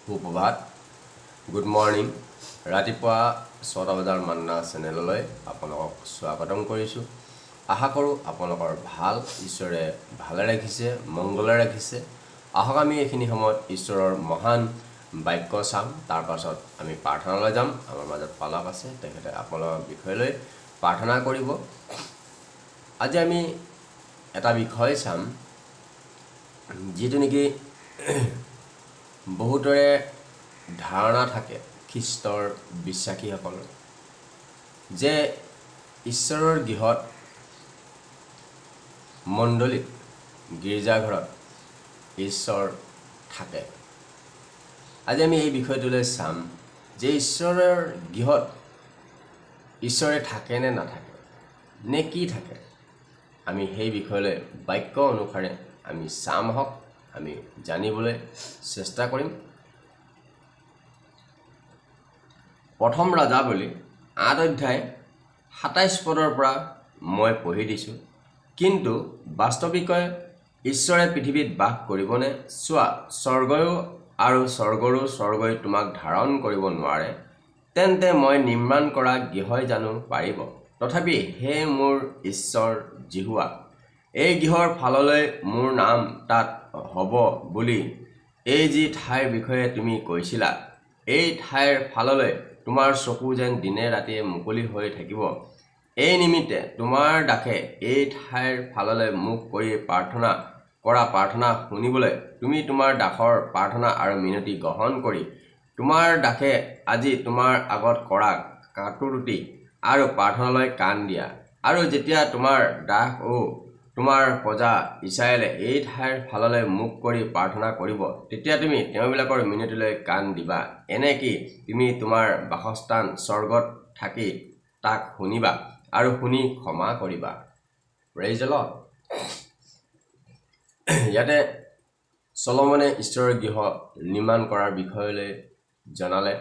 সুপ্ৰভাত good morning ৰাতিপুৱা 6টা বজাৰ মান্না চেনেললৈ আপোনালোকক স্বাগতম কৰিছোঁ। আশা কৰোঁ আপোনালোকৰ ভাল, ঈশ্বৰে ভালে ৰাখিছে, মংগলে ৰাখিছে। আহক আমি এইখিনি সময়ত ঈশ্বৰৰ মহান বাক্য চাম, তাৰ পাছত আমি প্ৰাৰ্থনালৈ যাম। আমাৰ মাজত পালক আছে, তেখেতে আপোনালোকৰ বিষয়লৈ প্ৰাৰ্থনা কৰিব। আজি আমি এটা বিষয় চাম যিটো নেকি বহুতৰে ধাৰণা থাকে খ্ৰীষ্টৰ বিশ্বাসীসকলৰ যে ঈশ্বৰৰ গৃহত মণ্ডলীত গীৰ্জাঘৰত ঈশ্বৰ থাকে। আজি আমি এই বিষয়টোলৈ চাম যে ঈশ্বৰৰ গৃহত ঈশ্বৰে থাকে নে নাথাকে, নে কি থাকে। আমি সেই বিষয়লৈ বাক্য অনুসাৰে আমি চাম। হওক আমি জানিবলৈ চেষ্টা কৰিম। প্ৰথম ৰাজাৱলী 8 অধ্যায় 27 পদৰ পৰা মই পঢ়ি দিছোঁ। কিন্তু বাস্তৱিকতে ঈশ্বৰে পৃথিৱীত বাস কৰিবনে? চোৱা, স্বৰ্গয়ো আৰু স্বৰ্গৰো স্বৰ্গই তোমাক ধাৰণ কৰিব নোৱাৰে, তেন্তে মই নিৰ্মাণ কৰা গৃহই জানো পাৰিব? তথাপি হে মোৰ ঈশ্বৰ জিহুৱা, এই গৃহৰ ফাললৈ মোৰ নাম তাত হ'ব বুলি এই যি ঠাইৰ বিষয়ে তুমি কৈছিলা, এই ঠাইৰ ফাললৈ তোমাৰ চকু যেন দিনে ৰাতিয়ে মুকলি হৈ থাকিব। এই নিমিত্তে তোমাৰ দাসে এই ঠাইৰ ফাললৈ মুখ কৰি প্ৰাৰ্থনা শুনিবলৈ তুমি তোমাৰ দাসৰ প্ৰাৰ্থনা আৰু মিনতি গ্ৰহণ কৰি তোমাৰ দাসে আজি তোমাৰ আগত কৰা কাটুৰুটি আৰু প্ৰাৰ্থনালৈ কাণ দিয়া। আৰু যেতিয়া তোমাৰ দাস তোমাৰ প্ৰজা ইছৰাইলে এই ঠাইৰ ফাললৈ মুখ কৰি প্ৰাৰ্থনা কৰিব, তেতিয়া তুমি তেওঁবিলাকৰ মিনতিলৈ কাণ দিবা। এনে কি তুমি তোমাৰ বাসস্থান স্বৰ্গত থাকি তাক শুনিবা আৰু শুনি ক্ষমা কৰিবা। Praise the lord. ইয়াতে চলমনে ঈশ্বৰৰ গৃহ নিৰ্মাণ কৰাৰ বিষয়লৈ জনালে।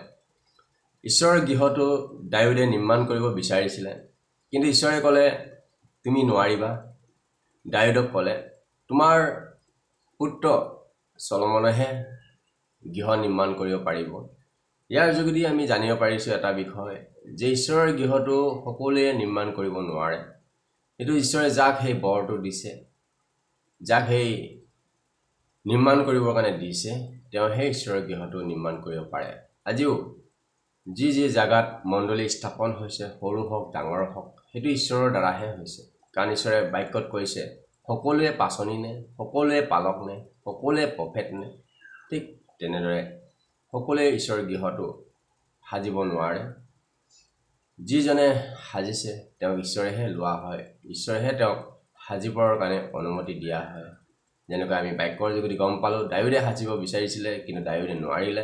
ঈশ্বৰৰ গৃহটো দাৱীদে নিৰ্মাণ কৰিব বিচাৰিছিলে, কিন্তু ঈশ্বৰে ক'লে তুমি নোৱাৰিবা। দাৱীদক ক'লে তোমাৰ পুত্ৰ চলমনেহে গৃহ নিৰ্মাণ কৰিব পাৰিব। ইয়াৰ যোগেদি আমি জানিব পাৰিছোঁ এটা বিষয়, যে ঈশ্বৰৰ গৃহটো সকলোৱে নিৰ্মাণ কৰিব নোৱাৰে। কিন্তু ঈশ্বৰে যাক সেই বৰটো দিছে, যাক সেই নিৰ্মাণ কৰিবৰ কাৰণে দিছে, তেওঁ সেই ঈশ্বৰৰ গৃহটো নিৰ্মাণ কৰিব পাৰে। আজিও যি যি জাগাত মণ্ডলী স্থাপন হৈছে, সৰু হওক ডাঙৰ হওক, সেইটো ঈশ্বৰৰ দ্বাৰাহে হৈছে। কাৰণ ঈশ্বৰে বাক্যত কৈছে সকলোৱে পাচনি নে, সকলোৱে পালক নে, সকলোৱে প্ৰফেট নে। ঠিক তেনেদৰে সকলোৱে ঈশ্বৰৰ গৃহটো সাজিব নোৱাৰে। যিজনে সাজিছে তেওঁক ঈশ্বৰেহে লোৱা হয়, ঈশ্বৰেহে তেওঁক সাজিবৰ কাৰণে অনুমতি দিয়া হয়। যেনেকৈ আমি বাক্যৰ যোগেদি গম পালোঁ, দাৱীদে সাজিব বিচাৰিছিলে, কিন্তু দাৱীদে নোৱাৰিলে।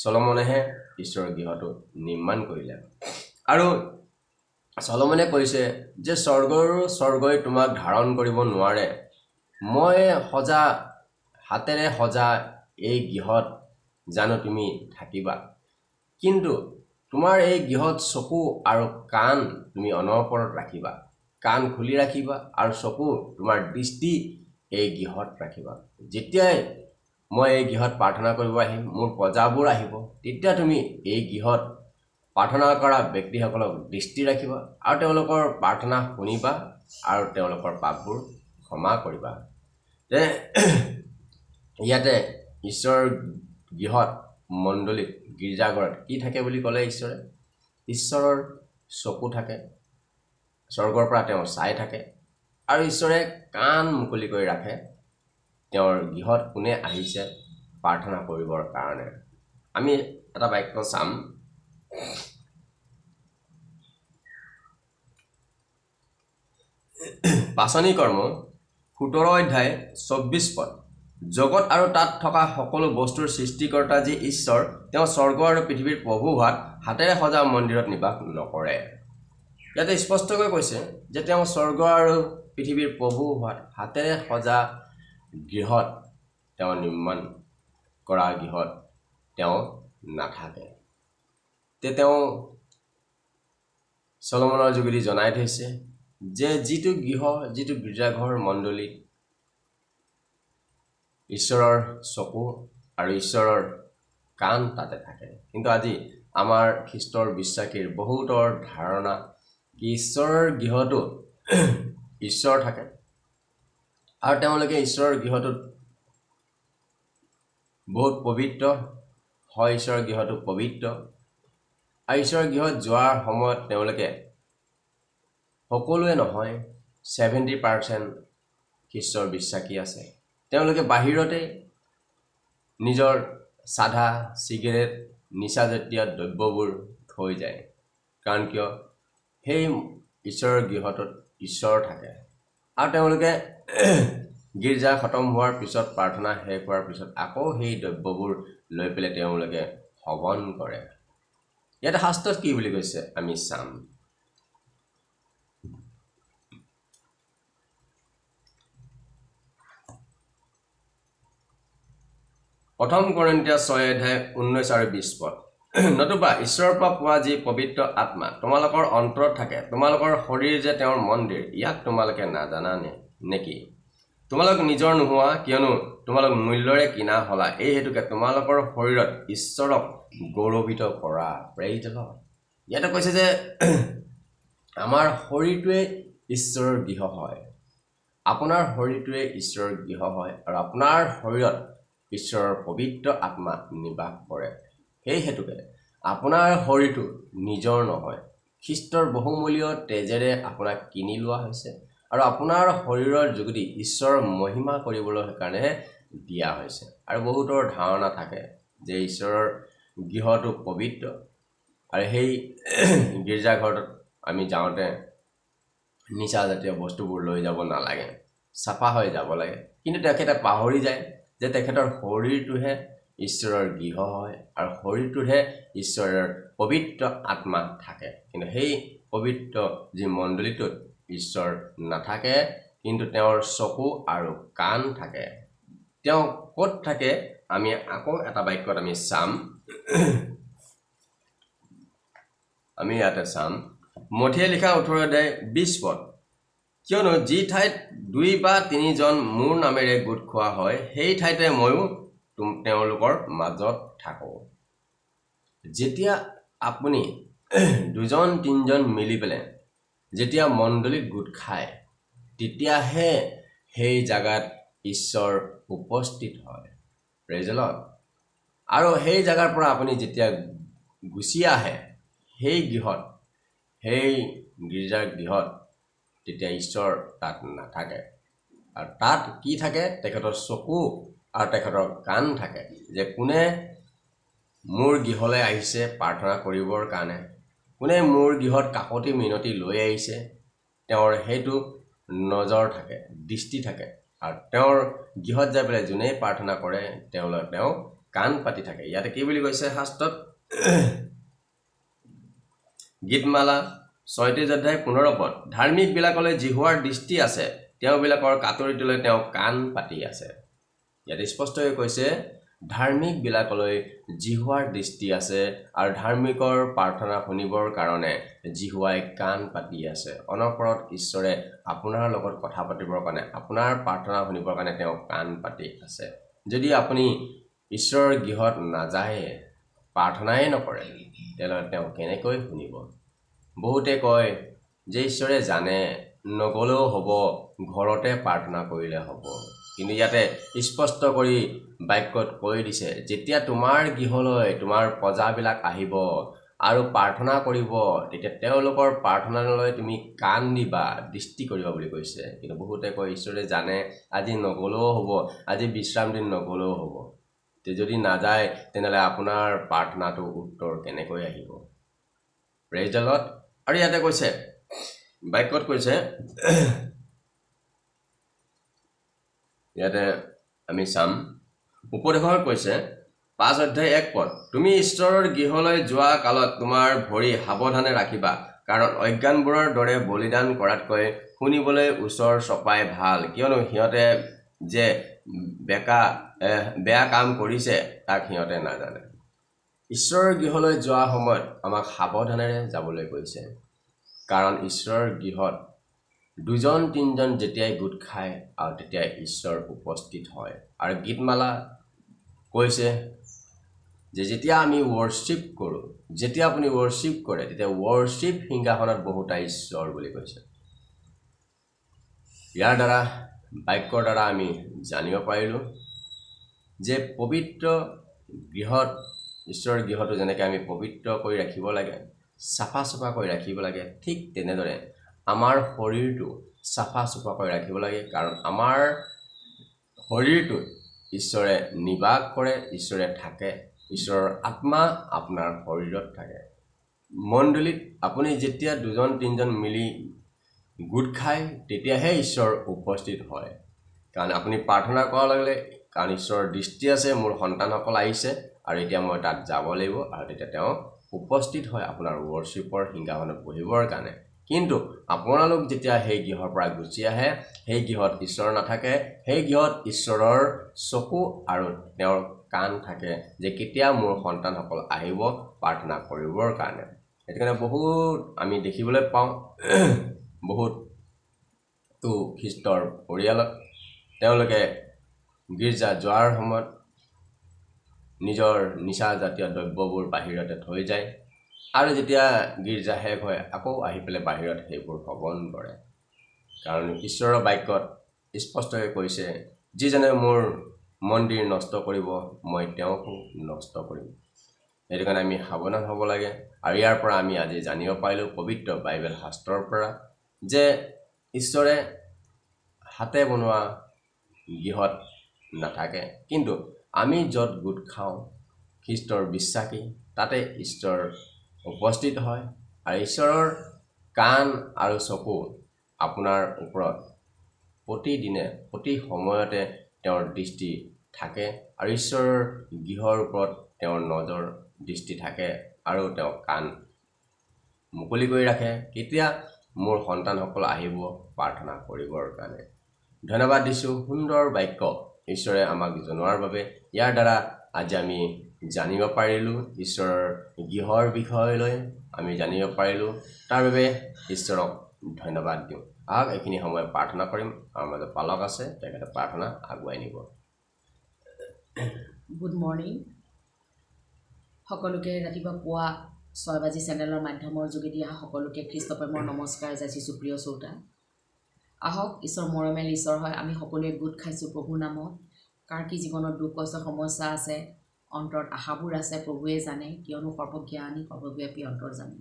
চলমনেহে ঈশ্বৰৰ গৃহটো নিৰ্মাণ কৰিলে। আৰু চলমনে কৈছে যে স্বৰ্গৰো স্বৰ্গই তোমাক ধাৰণ কৰিব নোৱাৰে, মই হাতেৰে সজা এই গৃহত জানো তুমি থাকিবা। কিন্তু তোমাৰ এই গৃহত চকু আৰু কাণ তুমি অনবৰত ৰাখিবা, কাণ খুলি ৰাখিবা আৰু চকু তোমাৰ দৃষ্টি এই গৃহত ৰাখিবা। যেতিয়াই মই এই গৃহত প্ৰাৰ্থনা কৰিব আহিম, মোৰ প্ৰজাবোৰ আহিব, তেতিয়া তুমি এই গৃহত প্ৰাৰ্থনা কৰা ব্যক্তিসকলক দৃষ্টি ৰাখিবা আৰু তেওঁলোকৰ প্ৰাৰ্থনা শুনিবা আৰু তেওঁলোকৰ পাপবোৰ ক্ষমা কৰিবা। ইয়াতে ঈশ্বৰৰ গৃহত মণ্ডলীত গীৰ্জাঘৰত কি থাকে বুলি ক'লে ঈশ্বৰে? ঈশ্বৰৰ চকু থাকে, স্বৰ্গৰ পৰা তেওঁ চাই থাকে, আৰু ঈশ্বৰে কাণ মুকলি কৰি ৰাখে তেওঁৰ গৃহত কোনে আহিছে প্ৰাৰ্থনা কৰিবৰ কাৰণে। আমি এটা বাক্য চাম। পাচনি কৰ্ম 17 অধ্যায় 24 পদ। জগত আৰু তাত থকা সকলো বস্তুৰ সৃষ্টিকৰ্তা যি ঈশ্বৰ, তেওঁ স্বৰ্গ আৰু পৃথিৱীৰ প্ৰভু হোৱাত হাতেৰে সজা মন্দিৰত নিবাস নকৰে। ইয়াতে স্পষ্টকৈ কৈছে যে তেওঁ স্বৰ্গ আৰু পৃথিৱীৰ প্ৰভু হোৱাত হাতেৰে সজা গৃহত, তেওঁ নিৰ্মাণ কৰা গৃহত তেওঁ নাথাকে। তেওঁ চলমনৰ যোগেদি জনাই থৈছে যে যিটো গীৰ্জাঘৰ মণ্ডলীত ঈশ্বৰৰ চকু আৰু ঈশ্বৰৰ কাণ তাতে থাকে কিন্তু আজি আমাৰ খ্ৰীষ্টৰ বিশ্বাসীৰ বহুতৰ ধাৰণা কি ঈশ্বৰৰ গৃহটো ঈশ্বৰ থাকে আৰু তেওঁলোকে ঈশ্বৰৰ গৃহটোত বহুত পবিত্ৰ হয় ঈশ্বৰৰ গৃহটো পবিত্ৰ আৰু ঈশ্বৰৰ গৃহত যোৱাৰ সময়ত তেওঁলোকে সকলোৱে নহয় 70% খ্ৰীষ্টৰ বিশ্বাসী আছে তেওঁলোকে বাহিৰতে নিজৰ সাধা সিগাৰেট নিচাজাতীয় দ্ৰব্যবোৰ থৈ যায় কাৰণ কিয় সেই ঈশ্বৰৰ গৃহটোত ঈশ্বৰ থাকে আৰু তেওঁলোকে গীৰ্জা খতম হোৱাৰ পিছত প্ৰাৰ্থনা শেষ হোৱাৰ পিছত আকৌ সেই দ্ৰব্যবোৰ লৈ পেলাই তেওঁলোকে হৱন কৰে ইয়াতে শাস্ত্ৰত কি বুলি কৈছে আমি চাম প্ৰথম কৰিন্থীয় 6:19 আৰু 20 পদ নতুবা ঈশ্বৰৰ পৰা পোৱা যি পবিত্ৰ আত্মা তোমালোকৰ অন্তৰত থাকে তোমালোকৰ শৰীৰ যে তেওঁৰ মন্দিৰ ইয়াক তোমালোকে নাজানা নেকি তোমালোক নিজৰ নোহোৱা কিয়নো তোমালোক মূল্যৰে কিনা হলা এই হেতুকে তোমালোকৰ শৰীৰত ঈশ্বৰক গৌৰৱিত কৰা প্ৰেইজ দ্য লৰ্ড ইয়াতে কৈছে যে আমাৰ শৰীৰটোৱে ঈশ্বৰৰ গৃহ হয় আপোনাৰ শৰীৰটোৱে ঈশ্বৰৰ গৃহ হয় আৰু আপোনাৰ শৰীৰত ঈশ্বৰৰ পবিত্ৰ আত্মা নিবাস কৰে সেই হেতুকে আপোনাৰ শৰীৰটো নিজৰ নহয় খ্ৰীষ্টৰ বহুমূল্য তেজেৰে আপোনাক কিনি লোৱা হৈছে আৰু আপোনাৰ শৰীৰৰ যোগেদি ঈশ্বৰৰ মহিমা কৰিবলৈ কাৰণে দিয়া হৈছে আৰু বহুতৰ ধাৰণা থাকে যে ঈশ্বৰৰ গৃহটো পবিত্ৰ আৰু সেই গীৰ্জাঘৰত আমি যাওঁতে নিচা জাতীয় বস্তুবোৰ লৈ যাব নালাগে সাফা হৈ যাব লাগে কিন্তু তেখেতে পাহৰি যায় যে তেখেতৰ শৰীৰটোহে ঈশ্বৰৰ গৃহ হয় আৰু শৰীৰটোহে ঈশ্বৰৰ পবিত্ৰ আত্মা থাকে কিন্তু সেই পবিত্ৰ যি মণ্ডলীটোত ঈশ্বৰ নাথাকে কিন্তু তেওঁৰ চকু আৰু কাণ থাকে তেওঁ ক'ত থাকে আমি আকৌ এটা বাক্যত আমি চাম আমি ইয়াতে চাম মথিয়ে লিখা 18:20 পদ কিয়নো যি ঠাইত 2 বা 3 জন মোৰ নামেৰে গোট খোৱা হয় সেই ঠাইতে ময়ো তেওঁলোকৰ মাজত থাকো যেতিয়া আপুনি 2-3 জন মিলি পেলাই যেতিয়া মণ্ডলীত গোট খায় তেতিয়াহে সেই জাগাত ঈশ্বৰ উপস্থিত হয় প্ৰেইজ দ্য লৰ্ড আৰু সেই জাগাৰ পৰা আপুনি যেতিয়া গুচি আহে সেই গৃহত সেই গীৰ্জাৰ গৃহত তেতিয়া ঈশ্বৰ তাত নাথাকে আৰু তাত কি থাকে তেখেতৰ চকু আৰু তেখেতৰ কাণ থাকে যে কোনে মোৰ গৃহলৈ আহিছে প্ৰাৰ্থনা কৰিবৰ কাৰণে কোনে মোৰ গৃহত কাকতি মিনতি লৈ আহিছে তেওঁৰ হেতু নজৰ থাকে দৃষ্টি থাকে আৰু তেওঁৰ গৃহত যাই পেলাই যোনে প্ৰাৰ্থনা কৰে তেওঁ কাণ পাতি থাকে ইয়াতে কি বুলি কৈছে শাস্ত্ৰত গীতমালা 36:15 পদ ধাৰ্মিক বিলাকলৈ জিহুৱাৰ দৃষ্টি আছে তেওঁবিলাকৰ কাতৰিটোলৈ তেওঁ কাণ পাতি আছে ইয়াতে স্পষ্টকৈ কৈছে ধাৰ্মিক বিলাকলৈ জিহুৱাৰ দৃষ্টি আছে আৰু ধাৰ্মিকৰ প্ৰাৰ্থনা শুনিবৰ কাৰণে জিহুৱাই কাণ পাতি আছে অনপৰত ঈশ্বৰে আপোনাৰ লগত কথা পাতিবৰ কাৰণে আপোনাৰ প্ৰাৰ্থনা শুনিবৰ কাৰণে তেওঁ কাণ পাতি আছে যদি আপুনি ঈশ্বৰৰ গৃহত নাযায় প্ৰাৰ্থনাই নকৰে তেলে তেওঁ কেনেকৈ শুনিব বহুতে কয় যে ঈশ্বৰে জানে নগলেও হ'ব ঘৰতে প্ৰাৰ্থনা কৰিলে হ'ব কিন্তু ইয়াতে স্পষ্ট কৰি বাক্যত কৈ দিছে যেতিয়া তোমাৰ গৃহলৈ তোমাৰ প্ৰজাবিলাক আহিব আৰু প্ৰাৰ্থনা কৰিব তেতিয়া তেওঁলোকৰ প্ৰাৰ্থনালৈ তুমি কাণ দিবা দৃষ্টি কৰিবা বুলি কৈছে কিন্তু বহুতে কয় ঈশ্বৰে জানে আজি নগলেও হ'ব আজি বিশ্ৰাম দিন নগলেও হ'ব তে যদি নাযায় তেনেহলে আপোনাৰ প্ৰাৰ্থনাটো উত্তৰ কেনেকৈ আহিব প্ৰেইজ দ্য লৰ্ড আৰু ইয়াতে কৈছে বাক্যত কৈছে ইয়াতে আমি চাম উপদেশৰ কৈছে 5:1 পদ তুমি ঈশ্বৰৰ গৃহলৈ যোৱা কালত তোমাৰ ভৰি সাৱধানে ৰাখিবা কাৰণ অজ্ঞানবোৰৰ দৰে বলিদান কৰাতকৈ শুনিবলৈ ওচৰ চপাই ভাল কিয়নো সিহঁতে যে বেয়া কাম কৰিছে তাক সিহঁতে নাজানে ঈশ্বৰৰ গৃহলৈ যোৱা সময়ত আমাক সাৱধানেৰে যাবলৈ কৈছে কাৰণ ঈশ্বৰৰ গৃহত 2-3 জন যেতিয়াই গোট খায় আৰু তেতিয়াই ঈশ্বৰ উপস্থিত হয় আৰু গীতমালা কৈছে যে যেতিয়া আমি ৱৰ্শ্বিপ কৰোঁ যেতিয়া আপুনি ৱৰ্শ্বিপ কৰে তেতিয়া ৱৰ্শ্বিপ সিংহাসনত বহুতা ঈশ্বৰ বুলি কৈছে ইয়াৰ দ্বাৰা বাক্যৰ দ্বাৰা আমি জানিব পাৰিলোঁ যে পবিত্ৰ গৃহত ঈশ্বৰৰ গৃহটো যেনেকৈ আমি পবিত্ৰ কৰি ৰাখিব লাগে চাফা কৰি ৰাখিব লাগে ঠিক তেনেদৰে আমাৰ শৰীৰটো চাফা কৰি ৰাখিব লাগে কাৰণ আমাৰ শৰীৰটোত ঈশ্বৰে নিবাস কৰে ঈশ্বৰে থাকে ঈশ্বৰৰ আত্মা আপোনাৰ শৰীৰত থাকে মণ্ডলীত আপুনি যেতিয়া দুজন তিনিজন মিলি গোট খায় তেতিয়াহে ঈশ্বৰ উপস্থিত হয় কাৰণ আপুনি প্ৰাৰ্থনা কৰাৰ লগে কাৰণ ঈশ্বৰৰ দৃষ্টি আছে মোৰ সন্তানসকল আহিছে আৰু এতিয়া মই তাত যাব লাগিব আৰু তেতিয়া তেওঁ উপস্থিত হয় আপোনাৰ ৱৰ্শ্বিপৰ সিংহাসনত বহিবৰ কাৰণে কিন্তু আপোনালোক যেতিয়া সেই গৃহৰ পৰা গুচি আহে সেই গৃহত ঈশ্বৰ নাথাকে সেই গৃহত ঈশ্বৰৰ চকু আৰু তেওঁৰ কাণ থাকে যে কেতিয়া মোৰ সন্তানসকল আহিব প্ৰাৰ্থনা কৰিবৰ কাৰণে সেইটো কাৰণে বহুত আমি দেখিবলৈ পাওঁ বহুত তো খ্ৰীষ্টৰ পৰিয়ালত তেওঁলোকে গীৰ্জা যোৱাৰ সময়ত নিজৰ নিচা জাতীয় দ্ৰব্যবোৰ বাহিৰতে থৈ যায় আৰু যেতিয়া গীৰ্জা শেষ হয় আকৌ আহি পেলাই বাহিৰত সেইবোৰ ভগন কৰে কাৰণ ঈশ্বৰৰ বাক্যত স্পষ্টকৈ কৈছে যিজনে মোৰ মন্দিৰ নষ্ট কৰিব মই তেওঁকো নষ্ট কৰিম সেইটো কাৰণে আমি সাৱধান হ'ব লাগে আৰু ইয়াৰ পৰা আমি আজি জানিব পাৰিলোঁ পবিত্ৰ বাইবেল শাস্ত্ৰৰ পৰা যে ঈশ্বৰে হাতে বনোৱা গৃহত নাথাকে কিন্তু আমি য'ত গোট খাওঁ খ্ৰীষ্টৰ বিশ্বাসী তাতে ঈশ্বৰ উপস্থিত হয় আৰু ঈশ্বৰৰ কাণ আৰু চকু আপোনাৰ ওপৰত প্ৰতিদিনে প্ৰতি সময়তে তেওঁৰ দৃষ্টি থাকে আৰু ঈশ্বৰৰ গৃহৰ ওপৰত তেওঁৰ নজৰ দৃষ্টি থাকে আৰু তেওঁ কাণ মুকলি কৰি ৰাখে কেতিয়া মোৰ সন্তানসকল আহিব প্ৰাৰ্থনা কৰিবৰ কাৰণে ধন্যবাদ দিছোঁ সুন্দৰ বাক্য ঈশ্বৰে আমাক জনোৱাৰ বাবে ইয়াৰ দ্বাৰা আজি আমি জানিব পাৰিলোঁ ঈশ্বৰৰ গৃহৰ বিষয়লৈ আমি জানিব পাৰিলোঁ তাৰ বাবে ঈশ্বৰক ধন্যবাদ দিওঁ আহক এইখিনি সময় প্ৰাৰ্থনা কৰিম আমাৰ মাজত পালক আছে তেখেতে প্ৰাৰ্থনা আগুৱাই নিব গুড মৰ্নিং সকলোকে ৰাতিপুৱা পুৱা 6 বাজি চেনেলৰ মাধ্যমৰ যোগেদি সকলোকে খ্ৰীষ্টপ্ৰেমৰ নমস্কাৰ যাচিছোঁ প্ৰিয় শ্ৰোতা আহক ঈশ্বৰ মৰমেল ঈশ্বৰ হয় আমি সকলোৱে গোট খাইছোঁ প্ৰভুৰ নামত কাৰ কি জীৱনত দুখ কষ্ট সমস্যা আছে অন্তৰত আশাবোৰ আছে প্ৰভুৱে জানে কিয়নো সৰ্বজ্ঞানী সৰ্বব্যাপী অন্তৰ জানে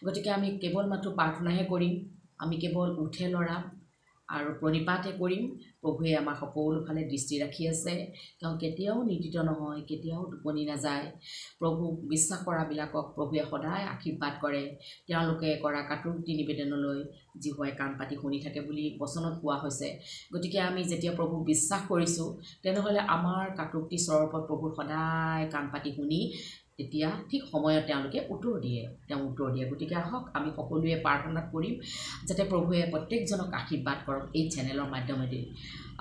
গতিকে আমি কেৱল মাত্ৰ প্ৰাৰ্থনাহে কৰিম আমি কেৱল উঠে লৰাম আৰু প্ৰণিপাতহে কৰিম প্ৰভুৱে আমাৰ সকলো ফালে দৃষ্টি ৰাখি আছে তেওঁ কেতিয়াও নিৰ্দিত নহয় কেতিয়াও টোপনি নাযায় প্ৰভু বিশ্বাস কৰাবিলাকক প্ৰভুৱে সদায় আশীৰ্বাদ কৰে তেওঁলোকে কৰা কাটুকটি নিবেদনলৈ জিহুৱাই কাণ পাতি শুনি থাকে বুলি বচনত কোৱা হৈছে গতিকে আমি যেতিয়া প্ৰভু বিশ্বাস কৰিছোঁ তেনেহ'লে আমাৰ কাটুকটি স্বৰৰ ওপৰত প্ৰভু সদায় কাণ পাতি শুনি তেতিয়া ঠিক সময়ত তেওঁলোকে উত্তৰ দিয়ে গতিকে আহক আমি সকলোৱে প্ৰাৰ্থনাত কৰিম যাতে প্ৰভুৱে প্ৰত্যেকজনক আশীৰ্বাদ কৰক এই চেনেলৰ মাধ্যমেদি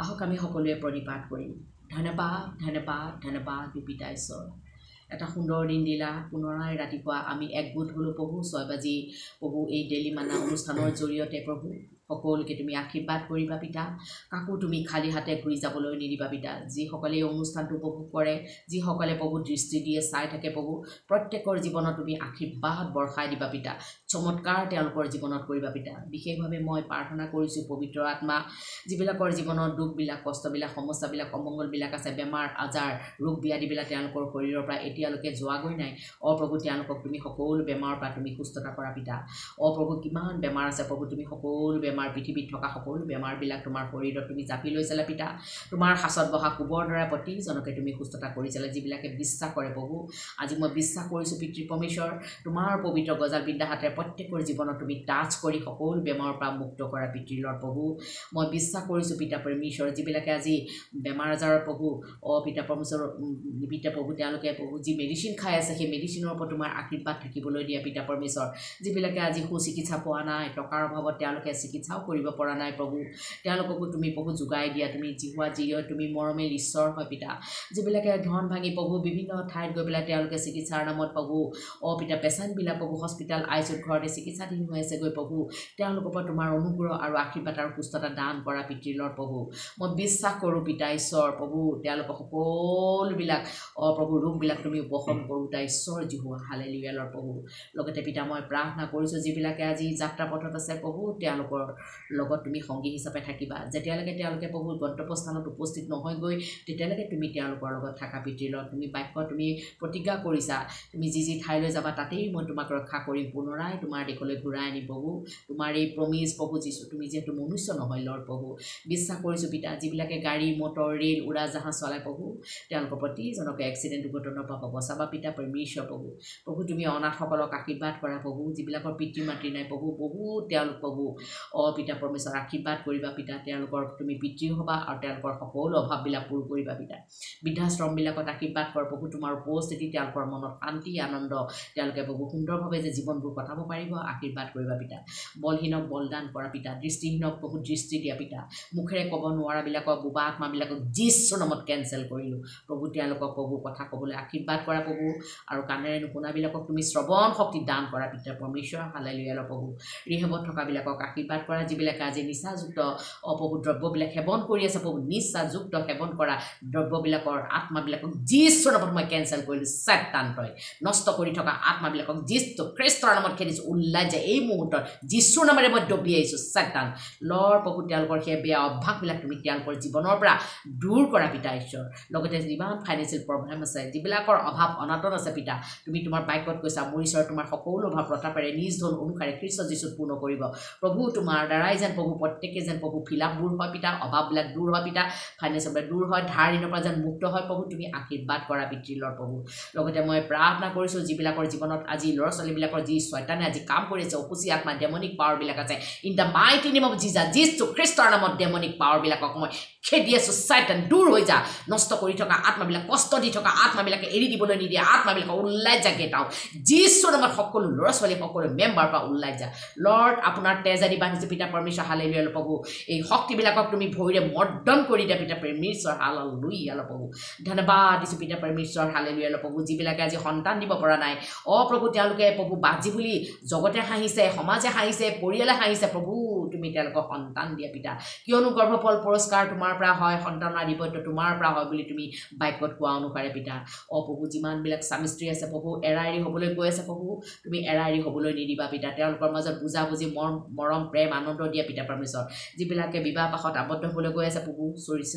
আহক আমি সকলোৱে প্ৰণিপাত কৰিম ধন্যবাদ পিতা ঈশ্বৰ এটা সুন্দৰ দিন দিলা পুনৰাই ৰাতিপুৱা আমি একগোট হ'লোঁ প্ৰভু 6 বাজি প্ৰভু এই ডেইলি মানা অনুষ্ঠানৰ জৰিয়তে প্ৰভু সকলোকে তুমি আশীৰ্বাদ কৰিবা পিতা কাকো তুমি খালী হাতে ঘূৰি যাবলৈ নিদিবা পিতা যিসকলে এই অনুষ্ঠানটো উপভোগ কৰে যিসকলে প্ৰভু দৃষ্টি দিয়ে চাই থাকে প্ৰভু প্ৰত্যেকৰ জীৱনত তুমি আশীৰ্বাদ বৰ্ষাই দিবা পিতা চমৎকাৰ তেওঁলোকৰ জীৱনত কৰিবা পিতা বিশেষভাৱে মই প্ৰাৰ্থনা কৰিছোঁ পবিত্ৰ আত্মা যিবিলাকৰ জীৱনত দুখবিলাক কষ্টবিলাক সমস্যাবিলাক অমংগলবিলাক আছে বেমাৰ আজাৰ ৰোগ ব্যাধিবিলাক তেওঁলোকৰ শৰীৰৰ পৰা এতিয়ালৈকে যোৱাগৈ নাই প্ৰভু তেওঁলোকক তুমি সকলো বেমাৰৰ পৰা তুমি সুস্থতা কৰা পিতা প্ৰভু কিমান বেমাৰ আছে প্ৰভু তুমি সকলো বেমাৰ পৃথিৱীত থকা সকলো বেমাৰবিলাক তোমাৰ শৰীৰত তুমি জাপি লৈছিলা পিতা তোমাৰ হাছত বহা কোবৰ দ্বাৰা প্ৰতিজনকে তুমি সুস্থতা কৰিছিলা যিবিলাকে বিশ্বাস কৰে প্ৰভু আজি মই বিশ্বাস কৰিছোঁ পিতৃ পৰমেশ্বৰ তোমাৰ পবিত্ৰ গজাল বিদ্যা হাতে প্ৰত্যেকৰ জীৱনত তুমি টাচ কৰি সকলো বেমাৰৰ পৰা মুক্ত কৰা পিতৃ লৰ্ড প্ৰভু মই বিশ্বাস কৰিছোঁ পিতা পৰমেশ্বৰ যিবিলাকে আজি বেমাৰ আজাৰৰ প্ৰভু পিতা পৰমেশ্বৰ পিতা প্ৰভু তেওঁলোকে প্ৰভু যি মেডিচিন খাই আছে সেই মেডিচিনৰ ওপৰত তোমাৰ আশীৰ্বাদ থাকিবলৈ দিয়া পিতা পৰমেশ্বৰ যিবিলাকে আজি সুচিকিৎসা পোৱা নাই টকাৰ অভাৱত তেওঁলোকে চিকিৎসা চিকিৎসাও কৰিব পৰা নাই প্ৰভু তেওঁলোককো তুমি প্ৰভু যোগাই দিয়া তুমি জিহুৱা জিৰ তুমি মৰমেল ঈশ্বৰ হয় পিতা যিবিলাকে ধন ভাঙি প্ৰভু বিভিন্ন ঠাইত গৈ পেলাই তেওঁলোকে চিকিৎসাৰ নামত প্ৰভু পিতা পেচেণ্টবিলাক প্ৰভু হস্পিটেল আইচিউত ঘৰতে চিকিৎসাধীন হৈ আছে গৈ প্ৰভু তেওঁলোকৰ পৰা তোমাৰ অনুগ্ৰহ আৰু আশীৰ্বাদ আৰু সুস্থতা দান কৰা পিতৃলৰ প্ৰভু মই বিশ্বাস কৰোঁ পিতা ঈশ্বৰ প্ৰভু তেওঁলোকৰ সকলোবিলাক প্ৰভু ৰোগবিলাক তুমি উপশম কৰোঁতা ঈশ্বৰ জিহুৱা হালেলুয়া লৰ প্ৰভু লগতে পিতা মই প্ৰাৰ্থনা কৰিছোঁ যিবিলাকে আজি যাত্ৰা পথত আছে প্ৰভু তেওঁলোকৰ লগত তুমি সংগী হিচাপে থাকিবা যেতিয়ালৈকে তেওঁলোকে প্ৰভু গন্তব্যস্থানত উপস্থিত নহয় গৈ তেতিয়ালৈকে তুমি তেওঁলোকৰ লগত থাকা পিতৃলৰ তুমি বাক্য তুমি প্ৰতিজ্ঞা কৰিছা তুমি যি ঠাইলৈ যাবা তাতেই মই তোমাক ৰক্ষা কৰিম পুনৰাই তোমাৰ দেশলৈ ঘূৰাই আনিম প্ৰভু তোমাৰ এই প্ৰমিজ প্ৰভু যিছো তুমি যিহেতু মনুষ্য নহয় লৰ প্ৰভু বিশ্বাস কৰিছোঁ পিতা যিবিলাকে গাড়ী মটৰ ৰেল উৰাজাহাজ চলায় প্ৰভু তেওঁলোকৰ প্ৰতিজনকে এক্সিডেণ্ট দুৰ্ঘটনাৰ পৰা বচাবা পিতা পৰমেশ্বৰ প্ৰভু তুমি অনাথসকলক আশীৰ্বাদ কৰা প্ৰভু যিবিলাকৰ পিতৃ মাতৃ নাই প্ৰভু বহুত তেওঁলোক প্ৰভু পিতা পৰমেশ্বৰ আশীৰ্বাদ কৰিবা পিতা তেওঁলোকৰ তুমি পিতৃ হ'বা আৰু তেওঁলোকৰ সকলো অভাৱবিলাক পূৰ কৰিবা পিতা বৃদ্ধাশ্ৰমবিলাকত আশীৰ্বাদ কৰ প্ৰভু তোমাৰ উপস্থিতি তেওঁলোকৰ মনত শান্তি আনন্দ তেওঁলোকে বহু সুন্দৰভাৱে যে জীৱনবোৰ কটাব পাৰিব আশীৰ্বাদ কৰিবা পিতা বলহীনক বলদান কৰা পিতা দৃষ্টিহীনক বহু দৃষ্টি দিয়া পিতা মুখেৰে ক'ব নোৱাৰাবিলাকক বোবা আত্মাবিলাকক যীশুৰ নামত কেঞ্চেল কৰিলোঁ প্ৰভু তেওঁলোকক প্ৰভু কথা ক'বলৈ আশীৰ্বাদ কৰা প্ৰভু আৰু কাণেৰে নুশুনাবিলাকক তুমি শ্ৰৱণ শক্তি দান কৰা পিতা পৰমেশ্বৰ হালেলুয়া প্ৰভু ৰিহেবত থকাবিলাকক আশীৰ্বাদ কৰা যিবিলাকে আজি নিচাযুক্ত প্ৰভু দ্ৰব্যবিলাক সেৱন কৰি আছে প্ৰভু নিচাযুক্ত সেৱন কৰা দ্ৰব্যবিলাকৰ আত্মাবিলাকক যীশুৰ নামত মই কেঞ্চেল কৰিলোঁ চেতান তই নষ্ট কৰি থকা আত্মাবিলাকক যীশু খ্ৰীষ্টৰ নামত খেদিছোঁ ওলাই যায় এই মুহূৰ্তত যীশুৰ নামেৰে মই দবিয়াইছোঁ চেতান লৰ প্ৰভু তেওঁলোকৰ সেই বেয়া অভ্যাসবিলাক তুমি তেওঁলোকৰ জীৱনৰ পৰা দূৰ কৰা পিতা ঈশ্বৰ লগতে যিমান ফাইনেন্সিয়েল প্ৰব্লেম আছে যিবিলাকৰ অভাৱ অনাটন আছে পিতা তুমি তোমাৰ বাক্যত কৈছা মোৰ ঈশ্বৰ তোমাৰ সকলো অভাৱ প্ৰতাপেৰে নিজ ধন অনুসাৰে খ্ৰীষ্ট যীশুত পূৰ্ণ কৰিব প্ৰভু তোমাৰ দ্বাৰাই যেন প্ৰভু প্ৰত্যেকে যেন প্ৰভু ফিলাপ দূৰ হয় পিতা অভাৱবিলাক দূৰ হয় পিতা ফাইনেন্সিয়েল দূৰ হয় ধাৰ ঋণৰ পৰা যেন মুক্ত হয় প্ৰভু তুমি আশীৰ্বাদ কৰা পিতৃলৰ প্ৰভু লগতে মই প্ৰাৰ্থনা কৰিছোঁ যিবিলাকৰ জীৱনত আজি ল'ৰা ছোৱালীবিলাকৰ যি শয়তানে আজি কাম কৰি আছে অকুচি আত্মা ডেমনিক পাৱাৰবিলাক আছে in the mighty name of Jesus যীশু খ্ৰীষ্টৰ নামত ডেমনিক পাৱাৰবিলাকক মই খেদি আছোঁ শয়তান দূৰ হৈ যা নষ্ট কৰি থকা আত্মাবিলাক কষ্ট দি থকা আত্মাবিলাকে এৰি দিবলৈ নিদিয়া আত্মাবিলাক ওলাই যা গেট আউট যীশুৰ নামত সকলো ল'ৰা ছোৱালী সকলো মেম্বাৰ পৰা ওলাই যা লৰ্ড আপোনাৰ তেজাদি বান্ধিছোঁ পিতা পৰমেশ্বৰ হালেলুয়া প্ৰভু এই শক্তিবিলাকক তুমি ভৰিৰে মৰ্দন কৰি দিয়া পিতা পৰমেশ্বৰ হালেলুয়া প্ৰভু ধন্যবাদ দিছোঁ পিতা পৰমেশ্বৰ হালেলুয়া প্ৰভু যিবিলাকে আজি সন্তান দিব পৰা নাই প্ৰভু তেওঁলোকে প্ৰভু বাজি বুলি জগতে হাঁহিছে সমাজে হাঁহিছে পৰিয়ালে হাঁহিছে প্ৰভু তুমি তেওঁলোকক সন্তান দিয়া পিতা কিয়নো গৰ্ভফল পুৰস্কাৰ তোমাৰ পৰা হয় সন্তানৰ আধিপত্য তোমাৰ পৰা হয় বুলি তুমি বাক্যত কোৱা অনুসাৰে পিতা প্ৰভু যিমানবিলাক স্বামী স্ত্ৰী আছে প্ৰভু এৰা এৰি হ'বলৈ গৈ আছে প্ৰভু তুমি এৰা এৰি হ'বলৈ নিদিবা পিতা তেওঁলোকৰ মাজত বুজাবুজি মৰম প্ৰেম আনন্দ দিয়া পিতা পৰমেশ্বৰ যিবিলাকে বিবাহ পাশত আবদ্ধ হ'বলৈ গৈ আছে প্ৰভু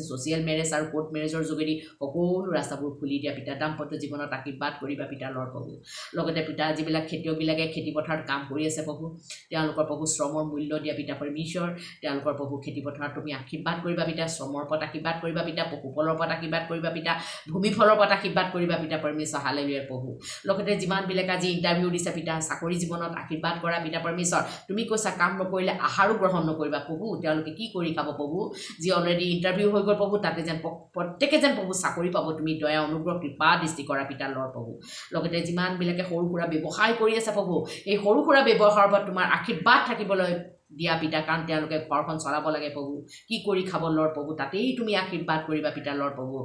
ছ'চিয়েল মেৰেজ আৰু কোৰ্ট মেৰেজৰ যোগেদি সকলো ৰাস্তাবোৰ খুলি দিয়া পিতা দাম্পত্য জীৱনত আশীৰ্বাদ কৰিবা পিতা লৰ প্ৰভু লগতে পিতা যিবিলাক খেতিয়কবিলাকে খেতিপথাৰত কাম কৰি আছে প্ৰভু তেওঁলোকৰ প্ৰভু শ্ৰমৰ মূল্য দিয়া পিতা পৰমেশ্বৰ তেওঁলোকৰ প্ৰভু খেতিপথাৰত তুমি আশীৰ্বাদ কৰিবা পিতা শ্ৰমৰ ওপৰত আশীৰ্বাদ কৰিবা পিতা পশুফলৰ ওপৰত আশীৰ্বাদ কৰিবা পিতা ভূমিফলৰ ওপৰত আশীৰ্বাদ কৰিবা পিতা পৰমেশ্বৰ হালেলুয়া প্ৰভু লগতে যিমানবিলাক আজি ইণ্টাৰভিউ দিছে পিতা চাকৰি জীৱনত আশীৰ্বাদ কৰা পিতা পৰমেশ্বৰ তুমি কৈছা কাম নকৰিলে আহাৰো গ্ৰহণ নকৰিবা প্ৰভু তেওঁলোকে কি কৰি খাব প্ৰভু যি অলৰেডি ইণ্টাৰভিউ হৈ গ'ল প্ৰভু তাতে যেন প্ৰত্যেকে যেন প্ৰভু চাকৰি পাব তুমি দয়া অনুগ্ৰহ কৃপা দৃষ্টি কৰা পিতা লৰ প্ৰভু লগতে যিমানবিলাকে সৰু সুৰা ব্যৱসায় কৰি আছে প্ৰভু এই সৰু সুৰা ব্যৱসায়ৰ ওপৰত তোমাৰ আশীৰ্বাদ থাকিবলৈ দিয়া পিতা কাৰণ তেওঁলোকে ঘৰখন চলাব লাগে প্ৰভু কি কৰি খাব লৰ প্ৰভু তাতেই তুমি আশীৰ্বাদ কৰিবা পিতা লৰ প্ৰভু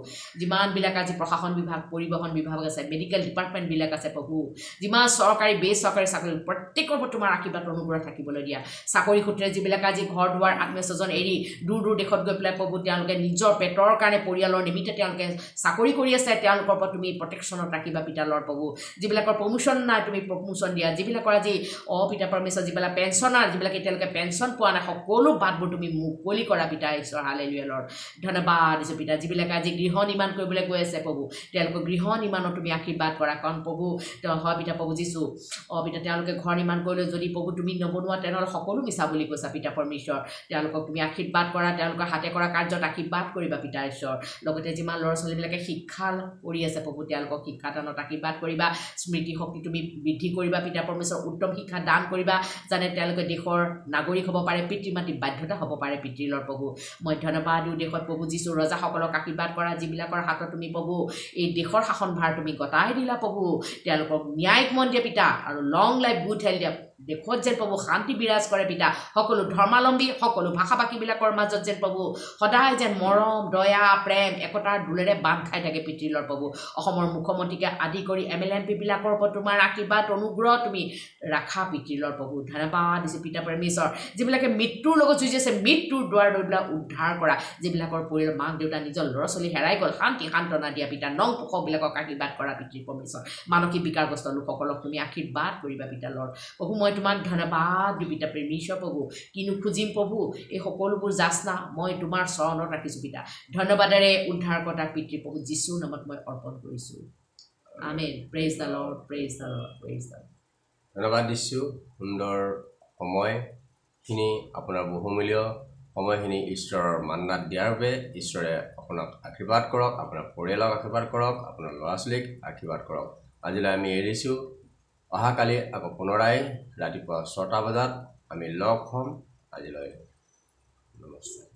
যিমানবিলাক আজি প্ৰশাসন বিভাগ পৰিবহণ বিভাগ আছে মেডিকেল ডিপাৰ্টমেণ্টবিলাক আছে প্ৰভু যিমান চৰকাৰী বেচৰকাৰী চাকৰি প্ৰত্যেকৰ ওপৰত তোমাৰ আশীৰ্বাদ অনুগ্ৰহ থাকিবলৈ দিয়া চাকৰি সূত্ৰে যিবিলাক আজি ঘৰ দুৱাৰ আত্মীয় স্বজন এৰি দূৰ দূৰ দেশত গৈ পেলাই প্ৰভু তেওঁলোকে নিজৰ পেটৰ কাৰণে পৰিয়ালৰ নিমিত্তে তেওঁলোকে চাকৰি কৰি আছে তেওঁলোকৰ ওপৰত তুমি প্ৰটেকশ্যনত ৰাখিবা পিতা লৰ প্ৰভু যিবিলাকৰ প্ৰমোশ্যন নাই তুমি প্ৰমোশ্যন দিয়া যিবিলাকৰ আজি পিতা পৰমেশ্বৰ যিবিলাক পেঞ্চনাৰ যিবিলাক এতিয়ালৈকে পেঞ্চন পোৱা নাই সকলো বাটবোৰ তুমি মুকলি কৰা পিতা ঈশ্বৰ হালেলুয়া লৰ ধন্যবাদ দিছোঁ পিতা যিবিলাকে আজি গৃহ নিৰ্মাণ কৰিবলৈ গৈ আছে প্ৰভু তেওঁলোকৰ গৃহ নিৰ্মাণত তুমি আশীৰ্বাদ কৰা কাৰণ প্ৰভু হয় পিতা প্ৰভু যিছোঁ পিতা তেওঁলোকে ঘৰ নিৰ্মাণ কৰিলে যদি প্ৰভু তুমি নবনোৱা তেনেহ'লে সকলো মিছা বুলি কৈছা পিতা পৰমেশ্বৰ তেওঁলোকক তুমি আশীৰ্বাদ কৰা তেওঁলোকৰ হাতে কৰা কাৰ্যত আশীৰ্বাদ কৰিবা পিতা ঈশ্বৰ লগতে যিমান ল'ৰা ছোৱালীবিলাকে শিক্ষা কৰি আছে প্ৰভু তেওঁলোকক শিক্ষাদানত আশীৰ্বাদ কৰিবা স্মৃতি শক্তি তুমি বৃদ্ধি কৰিবা পিতা পৰমেশ্বৰ উত্তম শিক্ষা দান কৰিবা যেনে তেওঁলোকে দেশৰ নাগৰিক হ'ব পাৰে পিতৃ মাতৃ বাধ্যতা হ'ব পাৰে পিতৃলৰ প্ৰভু মই ধন্যবাদ দিওঁ দেশত প্ৰভু যিছোঁ ৰজাসকলক আশীৰ্বাদ কৰা যিবিলাকৰ হাতত তুমি প্ৰভু এই দেশৰ শাসনভাৰ তুমি গতাই দিলা প্ৰভু তেওঁলোকক ন্যায়িক মন দিয়া পিতা আৰু লং লাইফ গুড হেল্থ দিয়া দেশত যেন প্ৰভু শান্তি বিৰাজ কৰে পিতা সকলো ধৰ্মাৱলম্বী সকলো ভাষা ভাষীবিলাকৰ মাজত যেন প্ৰভু সদায় যেন মৰম দয়া প্ৰেম একতাৰ দোলেৰে বান্ধ খাই থাকে পিতৃলৰ প্ৰভু অসমৰ মুখ্যমন্ত্ৰীকে আদি কৰি MLA MPবিলাকৰ ওপৰত তোমাৰ আশীৰ্বাদ অনুগ্ৰহ তুমি ৰাখা পিতৃলৰ প্ৰভু ধন্যবাদ দিছোঁ পিতা পৰমেশ্বৰ যিবিলাকে মৃত্যুৰ লগত যুঁজি আছে মৃত্যুৰ দুৱাৰ দলিবিলাক উদ্ধাৰ কৰা যিবিলাকৰ পৰিয়াল মাক দেউতা নিজৰ ল'ৰা ছোৱালী হেৰাই গ'ল শান্তি সান্তনা দিয়া পিতা নং পোষকবিলাকক আশীৰ্বাদ কৰা পিতৃ পৰমেশ্বৰ মানসিক বিকাৰগ্ৰস্ত লোকসকলক তুমি আশীৰ্বাদ কৰিবা পিতালৰ প্ৰভু মই তোমাক ধন্যবাদ দিওঁ পিতা প্ৰেমীশ্বৰ প্ৰভু কিনো খুজিম প্ৰভু এই সকলোবোৰ যাচনা মই তোমাৰ চৰণত ৰাখিছোঁ পিতা ধন্যবাদেৰে উদ্ধাৰকৰ্তা পিতৃ প্ৰভু যীশুৰ নামত মই অৰ্পণ কৰিছোঁ amen praise the Lord praise the Lord praise the Lord ধন্যবাদ দিছোঁ সুন্দৰ সময়খিনি আপোনাৰ বহুমূল্য সময়খিনি ঈশ্বৰৰ মান্নাত দিয়াৰ বাবে ঈশ্বৰে আপোনাক আশীৰ্বাদ কৰক আপোনাৰ পৰিয়ালক আশীৰ্বাদ কৰক আপোনাৰ ল'ৰা ছোৱালীক আশীৰ্বাদ কৰক আজিলৈ আমি এৰিছোঁ অহাকালি আকৌ পুনৰাই ৰাতিপুৱা 6টা বজাত আমি লগ হ'ম আজিলৈ নমস্কাৰ